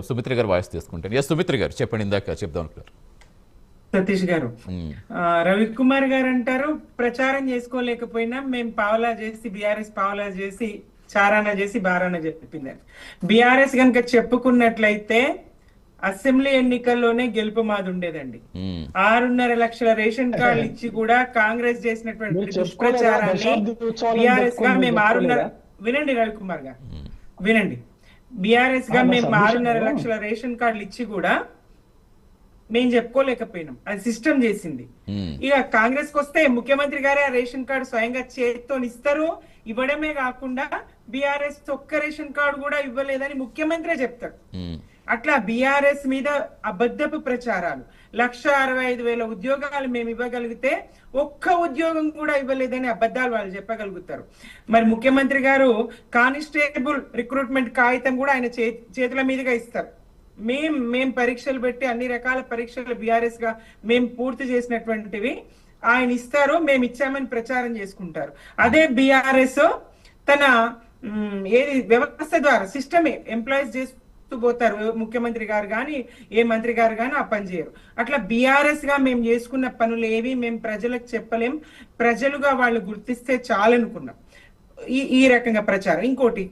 సుమిత్ర గారు వాయిస్ తీసుకుంటాను. సుమిత్ర గారు చెప్పండి, ఇందాక చెప్దాం అనుకున్నారు. సతీష్ గారు, రవికుమార్ గారు అంటారు ప్రచారం చేసుకోలేకపోయినా మేము పావలా చేసి బీఆర్ఎస్ పావలా చేసి చారానా చేసి బారానా చెప్పిందని. బీఆర్ఎస్ కనుక చెప్పుకున్నట్లయితే అసెంబ్లీ ఎన్నికల్లోనే గెలుపు మాది ఉండేదండి. 6.5 లక్షల రేషన్ కార్డులు ఇచ్చి కూడా కాంగ్రెస్ చేసినటువంటి దుష్ప్రచారాన్ని బీఆర్ఎస్ గా మేము 6.5 వినండి రవికుమార్ గారు వినండి, బీఆర్ఎస్ గా మేము 6.5 లక్షల రేషన్ కార్డులు ఇచ్చి కూడా మేము చెప్పుకోలేకపోయినాం. అది సిస్టమ్ చేసింది. ఇక కాంగ్రెస్ కి వస్తే ముఖ్యమంత్రి గారే ఆ రేషన్ కార్డు స్వయంగా చేతితో ఇస్తారు. ఇవ్వడమే కాకుండా బీఆర్ఎస్ ఒక్క రేషన్ కార్డు కూడా ఇవ్వలేదని ముఖ్యమంత్రి చెప్తారు. అట్లా బీఆర్ఎస్ మీద అబద్ధపు ప్రచారాలు. 1,65,000 ఉద్యోగాలు మేము ఇవ్వగలిగితే ఒక్క ఉద్యోగం కూడా ఇవ్వలేదని అబద్ధాలు వాళ్ళు చెప్పగలుగుతారు. మరి ముఖ్యమంత్రి గారు కానిస్టేబుల్ రిక్రూట్మెంట్ కాగితం కూడా ఆయన చేతుల మీదుగా ఇస్తారు. మేం పరీక్షలు పెట్టి అన్ని రకాల పరీక్షలు బీఆర్ఎస్ గా మేము పూర్తి చేసినటువంటివి ఆయన ఇస్తారు, మేము ఇచ్చామని ప్రచారం చేసుకుంటారు. అదే బీఆర్ఎస్ తన ఏది వ్యవస్థ ద్వారా సిస్టమే ఎంప్లాయీస్ చేస్తూ పోతారు. ముఖ్యమంత్రి గారు కానీ ఏ మంత్రి గారు కానీ ఆ పని చేయరు. అట్లా బీఆర్ఎస్ గా మేము చేసుకున్న పనులు ఏవి మేము ప్రజలకు చెప్పలేం, ప్రజలుగా వాళ్ళు గుర్తిస్తే చాలనుకున్నాం. ఈ రకంగా ప్రచారం. ఇంకోటి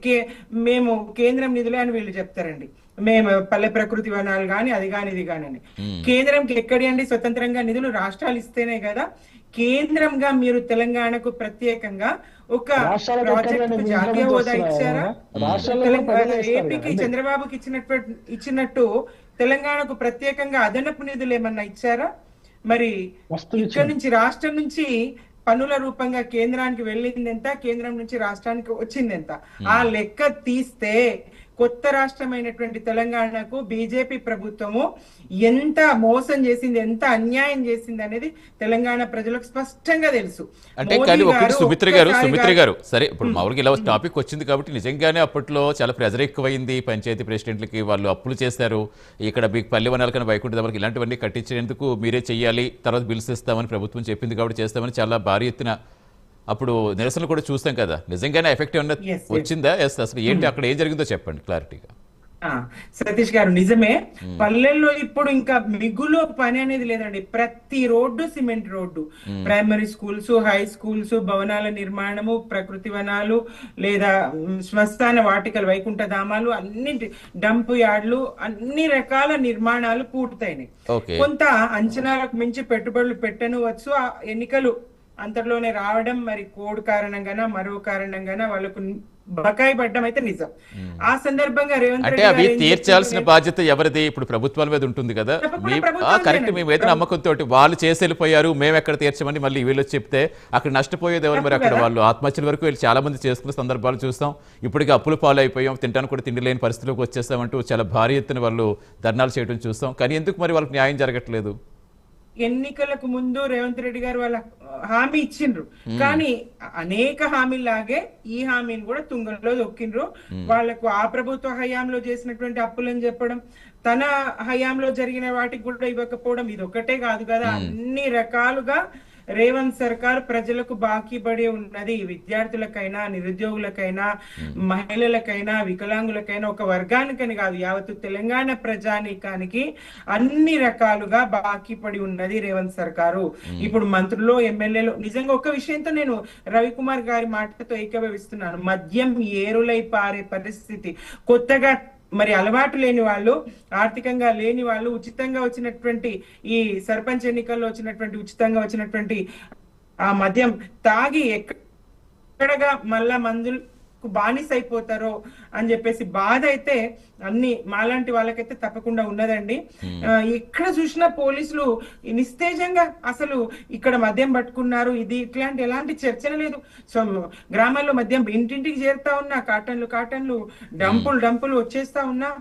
మేము కేంద్రం నిధులే అని వీళ్ళు చెప్తారండి. మేము పల్లె ప్రకృతి వనాలు కానీ అది కానీ ఇది కానీ అని. కేంద్రంకి ఎక్కడి అండి స్వతంత్రంగా నిధులు? రాష్ట్రాలు ఇస్తేనే కదా. కేంద్రంగా మీరు తెలంగాణకు ప్రత్యేకంగా ఒక ప్రాజెక్ట్ జాతీయ హోదా ఇచ్చారా? ఏపీకి చంద్రబాబుకి ఇచ్చినట్టు తెలంగాణకు ప్రత్యేకంగా అదనపు నిధులు ఏమన్నా ఇచ్చారా? మరి ఇక్కడ నుంచి రాష్ట్రం నుంచి పన్నుల రూపంగా కేంద్రానికి వెళ్ళింది ఎంత, కేంద్రం నుంచి రాష్ట్రానికి వచ్చింది ఎంత, ఆ లెక్క తీస్తే కొత్త రాష్ట్రమైనటువంటి తెలంగాణకు బీజేపీ ప్రభుత్వము ఎంత మోసం చేసింది, ఎంత అన్యాయం చేసింది అనేది తెలంగాణ ప్రజలకు స్పష్టంగా తెలుసు. అంటే కానీ ఒకటి సుమిత్ర గారు సరే, ఇప్పుడు మామూలుగా ఇలా టాపిక్ వచ్చింది కాబట్టి నిజంగానే అప్పట్లో చాలా ప్రెజర్ ఎక్కువైంది. పంచాయతీ ప్రెసిడెంట్లకి వాళ్ళు అప్పులు చేశారు. ఇక్కడ మీకు పల్లె వనాల కన్నా వైకుంఠ ఇలాంటివన్నీ కట్టించేందుకు మీరే చెయ్యాలి, తర్వాత బిల్స్ ఇస్తామని ప్రభుత్వం చెప్పింది కాబట్టి చేస్తామని చాలా భారీ ఎత్తున అప్పుడు నిరసనలు కూడా చూస్తాం కదా. నిజంగానే ఎఫెక్ట్ ఏమన్నా వచ్చిందా? అసలు ఏంటి అక్కడ ఏం జరిగిందో చెప్పండి క్లారిటీగా. సతీష్ గారు, నిజమే. పల్లెల్లో ఇప్పుడు ఇంకా మిగులు పని అనేది లేదండి. ప్రతి road cement road, primary schools, high schools, భవనాల నిర్మాణము, ప్రకృతి వనాలు లేదా శ్మశాన వాటికలు, వైకుంఠ ధామాలు, అన్నింటి డంప్ యార్డ్లు, అన్ని రకాల నిర్మాణాలు పూర్తయినాయి. కొంత అంచనాలకు మించి పెట్టుబడులు పెట్టనవచ్చు. ఆ ఎన్నికలు అంతలోనే రావడం, మరి కోడ్ కారణంగానా మరో కారణంగానా వాళ్ళకు బకాయి పడ్డం అయితే నిజం. ఆ సందర్భంగా రేవంత్ రెడ్డి అవి తీర్చాల్సిన బాధ్యత ఎవరిది? ఇప్పుడు ప్రభుత్వాల మీద ఉంటుంది కదా. కరెక్ట్, మేము ఏదైనా నమ్మకంతో వాళ్ళు చేసి వెళ్ళిపోయారు, మేము ఎక్కడ తీర్చమని మళ్ళీ వీళ్ళు చెప్తే అక్కడ నష్టపోయేది ఎవరు? మరి అక్కడ వాళ్ళు ఆత్మహత్యల వరకు వెళ్ళి చాలా మంది చేసుకున్న సందర్భాలు చూస్తాం. ఇప్పటికీ అప్పులు పాలు అయిపోయాం, తింటాను కూడా తిండి లేని పరిస్థితిలోకి వచ్చేస్తామంటూ చాలా భారీ ఎత్తున వాళ్ళు ధర్నాలు చేయడం చూస్తాం. కానీ ఎందుకు మరి వాళ్ళకి న్యాయం జరగట్లేదు? ఎన్నికలకు ముందు రేవంత్ రెడ్డి గారు వాళ్ళ హామీ ఇచ్చిండ్రు, కానీ అనేక హామీలాగే ఈ హామీని కూడా తుంగలో దొక్కిండ్రు. వాళ్లకు ఆ ప్రభుత్వ హయాంలో చేసినటువంటి అప్పులని చెప్పడం, తన హయాంలో జరిగిన వాటికి కూడా ఇవ్వకపోవడం, ఇది ఒకటే కాదు కదా. అన్ని రకాలుగా రేవంత్ సర్కార్ ప్రజలకు బాకీ పడి ఉన్నది. విద్యార్థులకైనా, నిరుద్యోగులకైనా, మహిళలకైనా, వికలాంగులకైనా, ఒక వర్గానికని కాదు, యావత్తు తెలంగాణ ప్రజానీకానికి అన్ని రకాలుగా బాకీ పడి ఉన్నది రేవంత్ సర్కారు. ఇప్పుడు మంత్రులు, ఎమ్మెల్యేలు, నిజంగా ఒక విషయంతో నేను రవికుమార్ గారి మాటతో ఏకీభవిస్తున్నాను. మద్యం ఏరులై పారే పరిస్థితి. కొత్తగా మరి అలవాటు లేని వాళ్ళు, ఆర్థికంగా లేని వాళ్ళు ఉచితంగా వచ్చినటువంటి ఈ సర్పంచ్ ఎన్నికల్లో ఉచితంగా వచ్చినటువంటి ఆ మద్యం తాగి ఎక్కడగా మళ్ళా మందులు బానిస అయిపోతారో అని చెప్పేసి బాధ అయితే అన్ని మాలాంటి వాళ్ళకైతే తప్పకుండా ఉన్నదండి. ఎక్కడ చూసినా పోలీసులు నిస్తేజంగా అసలు ఇక్కడ మద్యం పట్టుకున్నారు, ఇది ఇట్లాంటి ఎలాంటి చర్చన లేదు. సో గ్రామాల్లో మద్యం ఇంటింటికి చేరుతా ఉన్నా, కాటన్లు డంపులు వచ్చేస్తా ఉన్నా.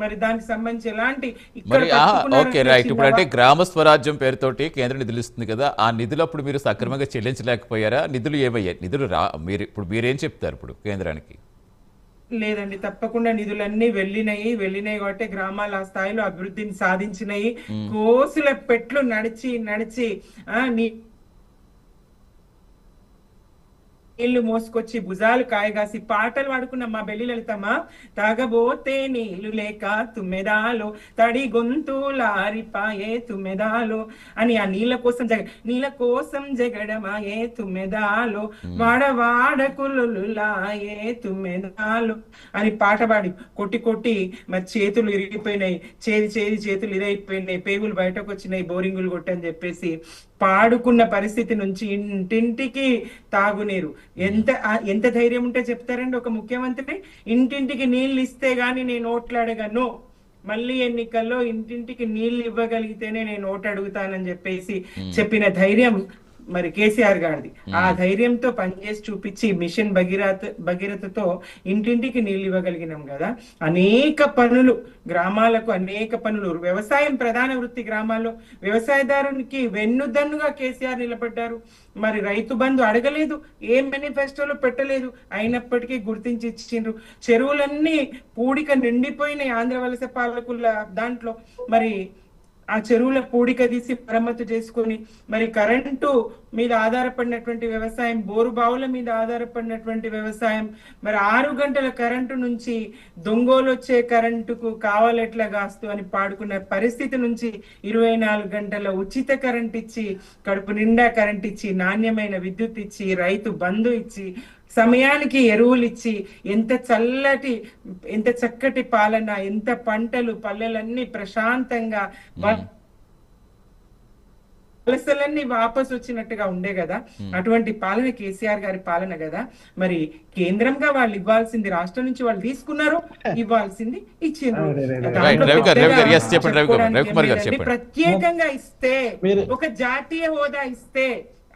మరి దానికి సంబంధించి ఎలాంటి ఇప్పుడు అంటే గ్రామ స్వరాజ్యం పేరుతోటి కేంద్రం నిధులు ఇస్తుంది కదా, ఆ నిధులు అప్పుడు మీరు సక్రమంగా చెల్లించలేకపోయారా? నిధులు ఏమయ్యాయి? నిధులు మీరేం చెప్తారు ఇప్పుడు కేంద్రానికి? లేదండి, తప్పకుండా నిధులన్నీ వెళ్ళినాయి కాబట్టి గ్రామాల ఆ స్థాయిలో అభివృద్ధిని సాధించినాయి. కోసుల పెట్లు నడిచి నీళ్లు మోసుకొచ్చి భుజాలు కాయగాసి పాటలు పాడుకున్న మా బెల్లి లలితమ్మ, తాగబోతే నీళ్లు లేక తుమ్మెదాలో తడి గొంతులారిపాయే తుమ్మెదాలో అని ఆ నీళ్ళ కోసం జగడమాయే తుమ్మెదాలో వాడ కులులాయే తుమ్మెదాలో అని పాట పాడి కొట్టి కొట్టి మరి చేతులు ఇరిగిపోయినాయి, చేతులు ఇరైపోయినాయి, పేగులు బయటకు వచ్చినాయి, బోరింగులు కొట్టని చెప్పేసి పాడుకున్న పరిస్థితి నుంచి ఇంటింటికి తాగునీరు. ఎంత ధైర్యం ఉంటే చెప్తారండి ఒక ముఖ్యమంత్రి? ఇంటింటికి నీళ్లు ఇస్తే గాని నేను ఓట్లాడగను, మళ్ళీ ఎన్నికల్లో ఇంటింటికి నీళ్లు ఇవ్వగలిగితేనే నేను ఓటు అడుగుతానని చెప్పేసి చెప్పిన ధైర్యం మరి కేసీఆర్ గారిది. ఆ ధైర్యంతో పనిచేసి చూపించి మిషన్ భగీరథతో ఇంటింటికి నీళ్లు ఇవ్వగలిగినాం కదా. అనేక పనులు గ్రామాలకు, అనేక పనులు. వ్యవసాయం ప్రధాన వృత్తి గ్రామాల్లో, వ్యవసాయదారునికి వెన్నుదన్నుగా కేసీఆర్ నిలబడ్డారు. మరి రైతు బంధు అడగలేదు, ఏ మేనిఫెస్టోలో పెట్టలేదు, అయినప్పటికీ గుర్తించి ఇచ్చిండ్రు. చెరువులన్నీ పూడిక నిండిపోయినాయి ఆంధ్ర వలస పాలకుల దాంట్లో. మరి ఆ చెరువుల పూడిక తీసి మరమ్మతు చేసుకొని మరి కరెంటు మీద ఆధారపడినటువంటి వ్యవసాయం, బోరు బావుల మీద ఆధారపడినటువంటి వ్యవసాయం, మరి 6 గంటల కరెంటు నుంచి దొంగోలు వచ్చే కరెంటుకు కావాలెట్లా గాస్తు అని పాడుకున్న పరిస్థితి నుంచి 24 గంటల ఉచిత కరెంట్ ఇచ్చి, కడుపు నిండా కరెంట్ ఇచ్చి, నాణ్యమైన విద్యుత్ ఇచ్చి, రైతు బంధు ఇచ్చి, సమయానికి ఎరువులు ఇచ్చి, ఎంత చక్కటి పాలన, ఎంత పంటలు, పల్లెలన్నీ ప్రశాంతంగా వలసలన్నీ వాపసు వచ్చినట్టుగా ఉండే కదా. అటువంటి పాలన కేసీఆర్ గారి పాలన కదా. మరి కేంద్రంగా వాళ్ళు ఇవ్వాల్సింది రాష్ట్రం నుంచి వాళ్ళు తీసుకున్నారు, ఇవ్వాల్సింది ఇచ్చిండ్రు. ప్రత్యేకంగా ఇస్తే, ఒక జాతీయ హోదా ఇస్తే,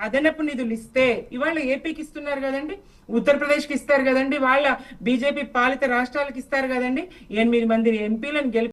అదనపు నిధులు ఇస్తే, ఇవాళ ఏపీకి ఇస్తున్నారు కదండి, ఉత్తరప్రదేశ్ కి ఇస్తారు కదండి, వాళ్ళ బీజేపీ పాలిత రాష్ట్రాలకు ఇస్తారు కదండి. 8 మంది ఎంపీలను